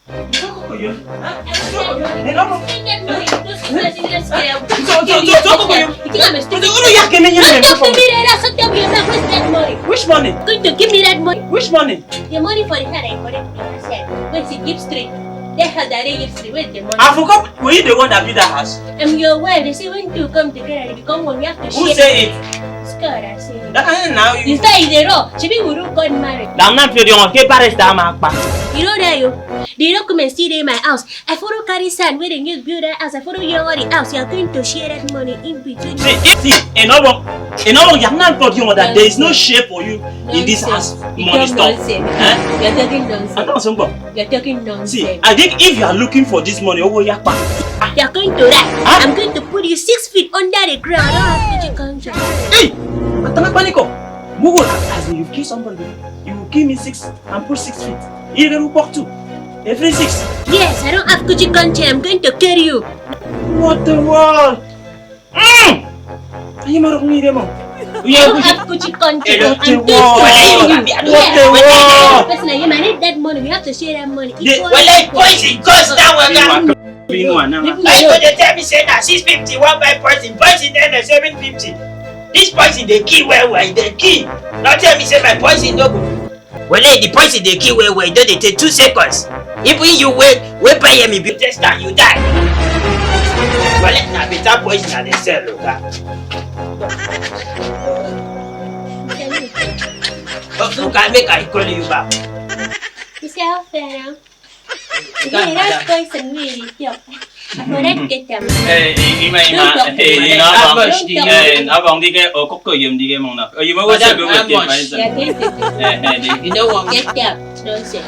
Which money? Going to give me that money. Which money? The money for the hair I collected from myself. When she gives straight. They have that they give straight. Where's the money? I forgot. Were you the one that built that house? I'm your wife. They say when two come together, they become one. We have to share. Who said it? Scott, I say. Now you. You say it's a law. She be who got married. I'm not feeling on paper. You know that you. The documents still in my house. I follow carry sand where they need build that house. I follow you all the house. You are going to share that money in between. See, you are not talking that there is no share for you in this house. Money stuff. You're talking nonsense. You're talking nonsense. See, I think if you are looking for this money, you're going to that. I'm going to put you 6 feet under the ground. I don't have to Hey! As in you kill somebody, you will give me 6 and put 6 feet. You will walk too. Every 6. Yes, I don't have Kuchi Conche. I'm going to kill you. What the world? You don't have Kuchi Conche. What the world? Personally, you manage that money. We have to share that money. Well, like poison goes down. I go to tell me say that 650 one buy poison then the 750. This poison they kill well, they kill. Not tell me say my poison no good. Well, the poison they kill well, don't they take 2 seconds. If you wait by me, you test and you die. Well, now better poison than they sell, okay? Okay, make I call you back. You say how fair now? That's poison really, yo. Correct get them. Abang di ke kok ko yum di ke mong na. You mo wasa go with you know what? Get them. Don't say.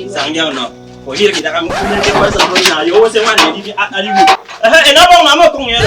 Sang giao no. Hồi đi kita kan punya ke wasa ko na yo wasa mana di ali. Enabang nama kong ya.